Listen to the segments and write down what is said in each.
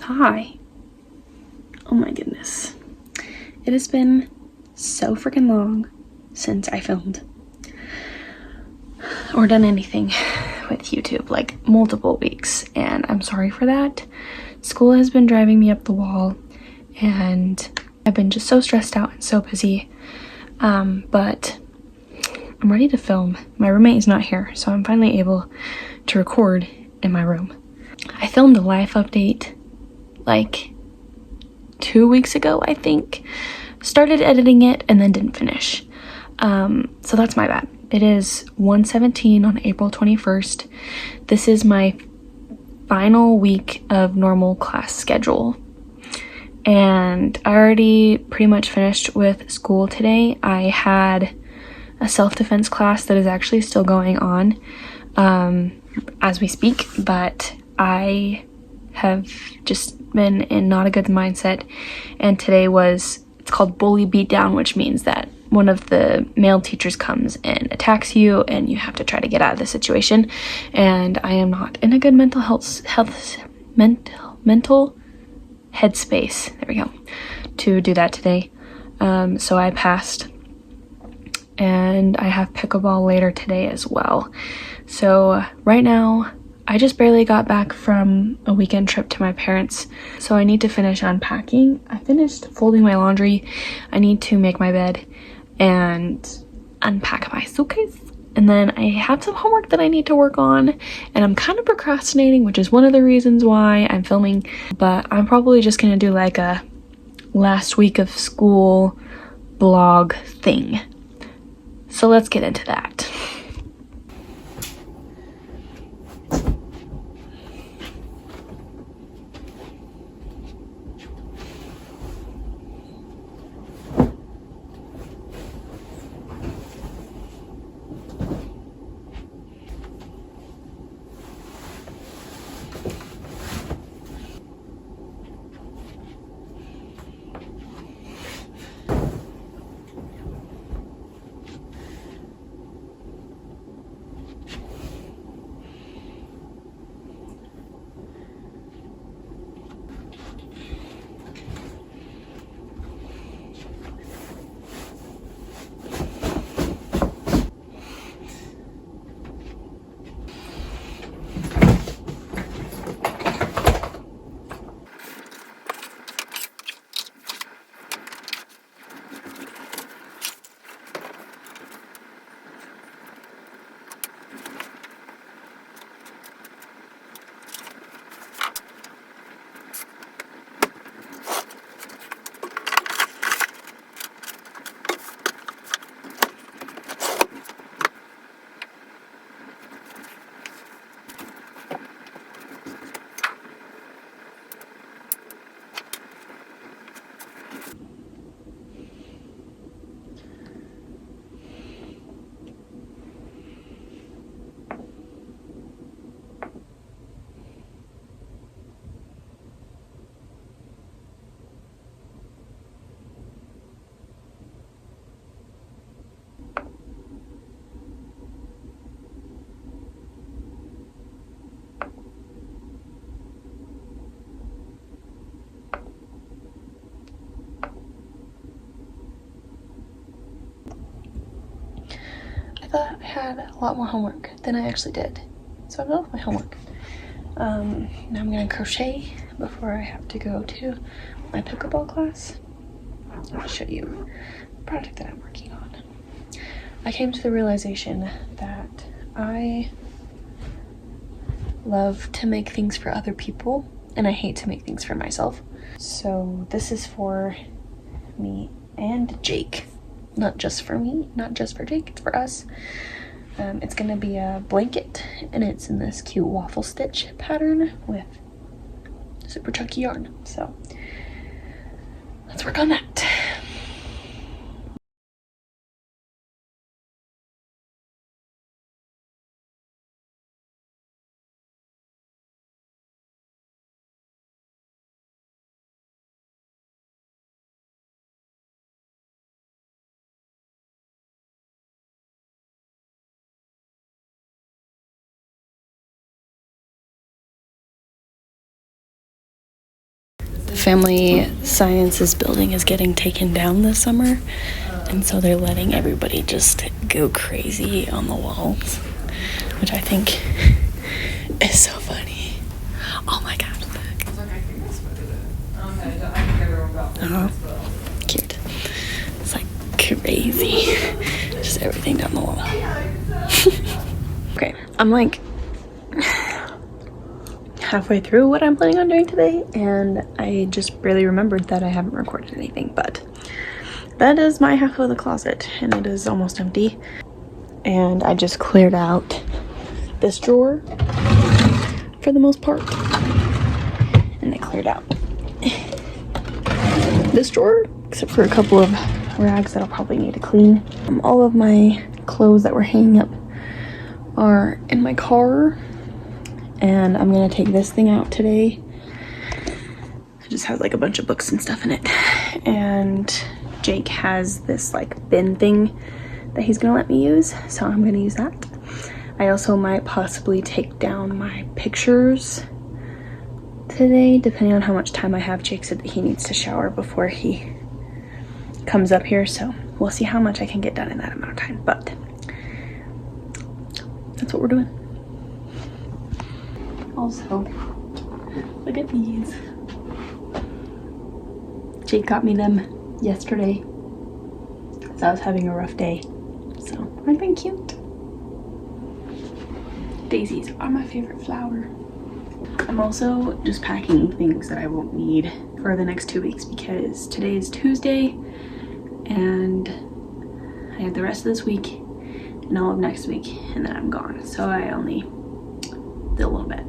Hi. Oh my goodness. It has been so freaking long since I filmed or done anything with YouTube, like multiple weeks, and I'm sorry for that. School has been driving me up the wall and I've been just so stressed out and so busy, but I'm ready to film. My roommate is not here, so I'm finally able to record in my room. I filmed a life update like 2 weeks ago, I think. Started editing it and then didn't finish. So that's my bad. It is 1:17 on April 21st. This is my final week of normal class schedule. And I already pretty much finished with school today. I had a self-defense class that is actually still going on as we speak, but I have just been in not a good mindset, and today it's called bully beatdown, which means that one of the male teachers comes and attacks you and you have to try to get out of the situation, and I am not in a good mental headspace, there we go, to do that today. So I passed, and I have pickleball later today as well. So right now I just barely got back from a weekend trip to my parents, so I need to finish unpacking. I finished folding my laundry. I need to make my bed and unpack my suitcase, and then I have some homework that I need to work on, and I'm kind of procrastinating, which is one of the reasons why I'm filming, but I'm probably just gonna do like a last week of school blog thing. So let's get into that. I thought I had a lot more homework than I actually did, so I'm done with my homework. Now I'm gonna crochet before I have to go to my pickleball class. I'll show you the project that I'm working on. I came to the realization that I love to make things for other people and I hate to make things for myself. So this is for me and Jake. Not just for me, not just for Jake, it's for us. It's gonna be a blanket, and it's in this cute waffle stitch pattern with super chunky yarn. So let's work on that. family sciences building is getting taken down this summer, and so they're letting everybody just go crazy on the walls, which I think is so funny. Oh my god, look. Oh, cute. It's like crazy. Just everything down the wall. Okay, I'm like halfway through what I'm planning on doing today, and I just barely remembered that I haven't recorded anything, but that is my half of the closet, and it is almost empty. And I just cleared out this drawer for the most part, and I cleared out this drawer, except for a couple of rags that I'll probably need to clean. All of my clothes that were hanging up are in my car, and I'm gonna take this thing out today. It just has like a bunch of books and stuff in it, and Jake has this like bin thing that he's gonna let me use, so I'm gonna use that. I also might possibly take down my pictures today, depending on how much time I have. Jake said that he needs to shower before he comes up here, so we'll see how much I can get done in that amount of time, but that's what we're doing. Also, look at these. Jake got me them yesterday because I was having a rough day, so aren't they cute? Daisies are my favorite flower. I'm also just packing things that I won't need for the next 2 weeks, because today is Tuesday and I have the rest of this week and all of next week, and then I'm gone, so I only did a little bit.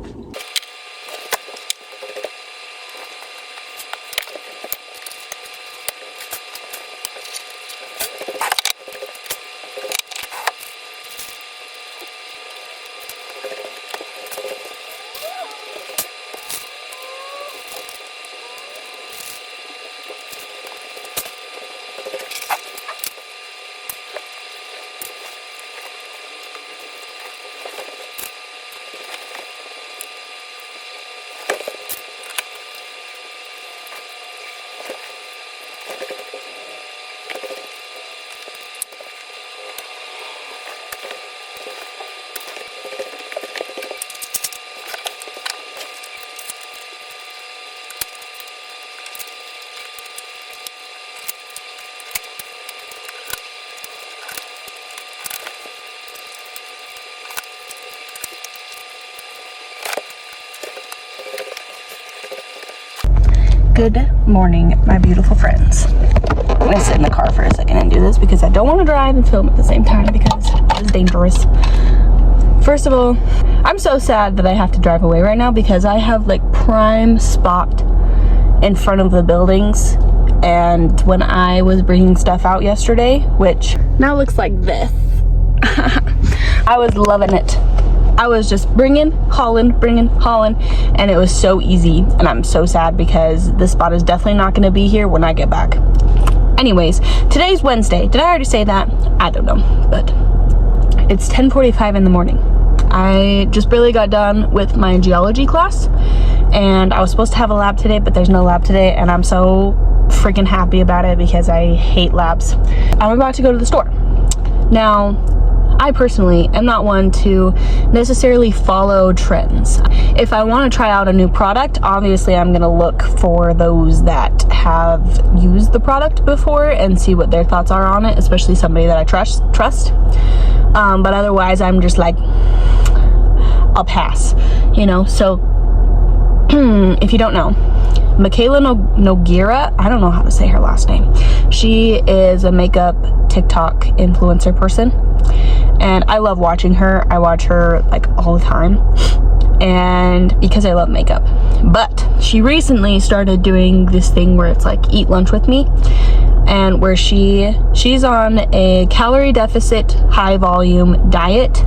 Good morning, my beautiful friends. I'm gonna sit in the car for a second and do this because I don't want to drive and film at the same time because it's dangerous. First of all, I'm so sad that I have to drive away right now because I have like prime spot in front of the buildings, and when I was bringing stuff out yesterday, which now looks like this, I was loving it. I was just bringing, hauling, and it was so easy, and I'm so sad because this spot is definitely not going to be here when I get back. Anyways, today's Wednesday. Did I already say that? I don't know, but it's 10:45 in the morning. I just barely got done with my geology class, and I was supposed to have a lab today, but there's no lab today, and I'm so freaking happy about it because I hate labs. I'm about to go to the store. Now, I personally am not one to necessarily follow trends. If I want to try out a new product, obviously I'm going to look for those that have used the product before and see what their thoughts are on it, especially somebody that I trust. But otherwise I'm just like, I'll pass, you know. So if you don't know, Michaela Nogueira, I don't know how to say her last name. She is a makeup TikTok influencer person, and I love watching her. I watch her like all the time, and because I love makeup. But she recently started doing this thing where it's like eat lunch with me, and where she's on a calorie deficit high volume diet,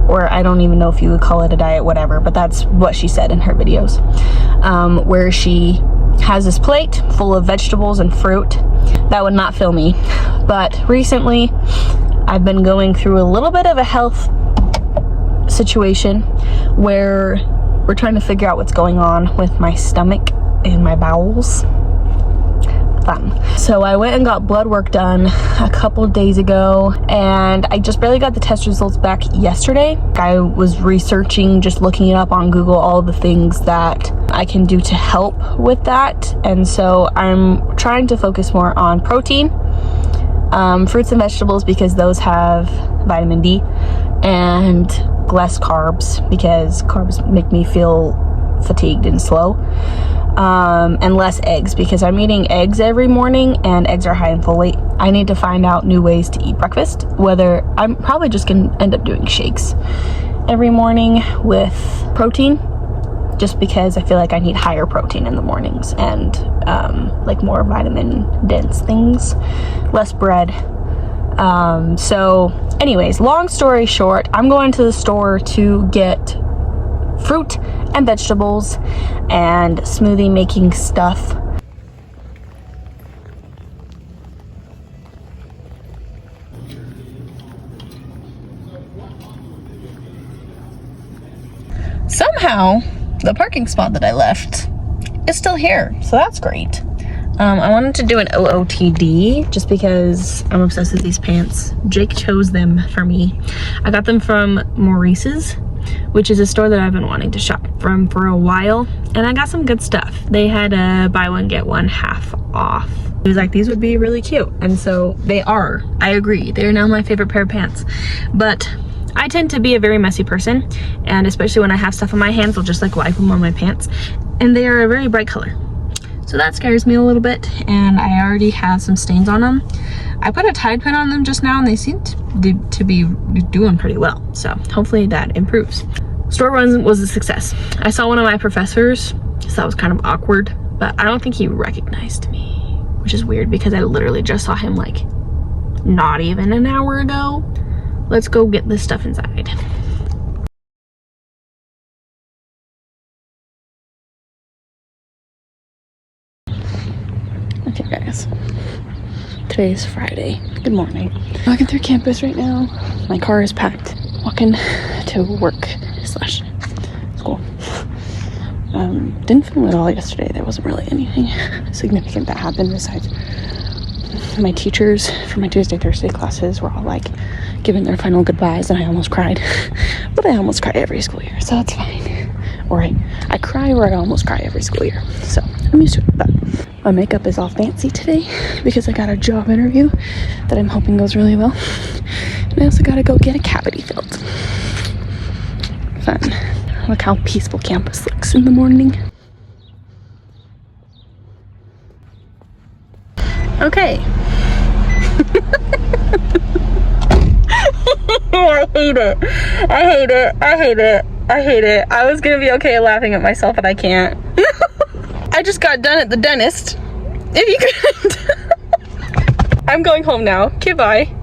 or I don't even know if you would call it a diet, whatever, but that's what she said in her videos, where she has this plate full of vegetables and fruit. That would not fill me, but recently I've been going through a little bit of a health situation where we're trying to figure out what's going on with my stomach, in my bowels. Fun. So I went and got blood work done a couple days ago, and I just barely got the test results back yesterday. I was researching, just looking it up on Google, all the things that I can do to help with that. And so I'm trying to focus more on protein, fruits and vegetables, because those have vitamin D, and less carbs because carbs make me feel fatigued and slow. And less eggs because I'm eating eggs every morning, and eggs are high in folate. I need to find out new ways to eat breakfast, whether I'm probably just gonna end up doing shakes every morning with protein, just because I feel like I need higher protein in the mornings, and like more vitamin dense things, less bread. So anyways, long story short, I'm going to the store to get fruit and vegetables and smoothie making stuff. Somehow the parking spot that I left is still here, so that's great. I wanted to do an OOTD just because I'm obsessed with these pants. Jake chose them for me. I got them from Maurice's, which is a store that I've been wanting to shop from for a while, and I got some good stuff. They had a buy one get one half off. He was like, these would be really cute, and so they are. I agree, they're now my favorite pair of pants. But I tend to be a very messy person, and especially when I have stuff on my hands, I'll just like wipe them on my pants, and they are a very bright color, so that scares me a little bit. And I already have some stains on them. I put a Tide pen on them just now, and they seem to be doing pretty well, so hopefully that improves. Store run was a success. I saw one of my professors, so that was kind of awkward, but I don't think he recognized me, which is weird because I literally just saw him like not even an hour ago. Let's go get this stuff inside. Okay guys, today is Friday. Good morning. Walking through campus right now. My car is packed. Walking to work slash school. Didn't film at all yesterday. There wasn't really anything significant that happened besides my teachers for my Tuesday, Thursday classes were all like giving their final goodbyes, and I almost cried. But I almost cry every school year, so that's fine. Or I cry or I almost cry every school year, so I'm used to it. But my makeup is all fancy today because I got a job interview that I'm hoping goes really well. And I also gotta go get a cavity filled. Fun. Look how peaceful campus looks in the morning. Okay. I hate it. I hate it. I hate it. I hate it. I was gonna be okay laughing at myself, but I can't. I just got done at the dentist. If you could. I'm going home now. Okay, bye.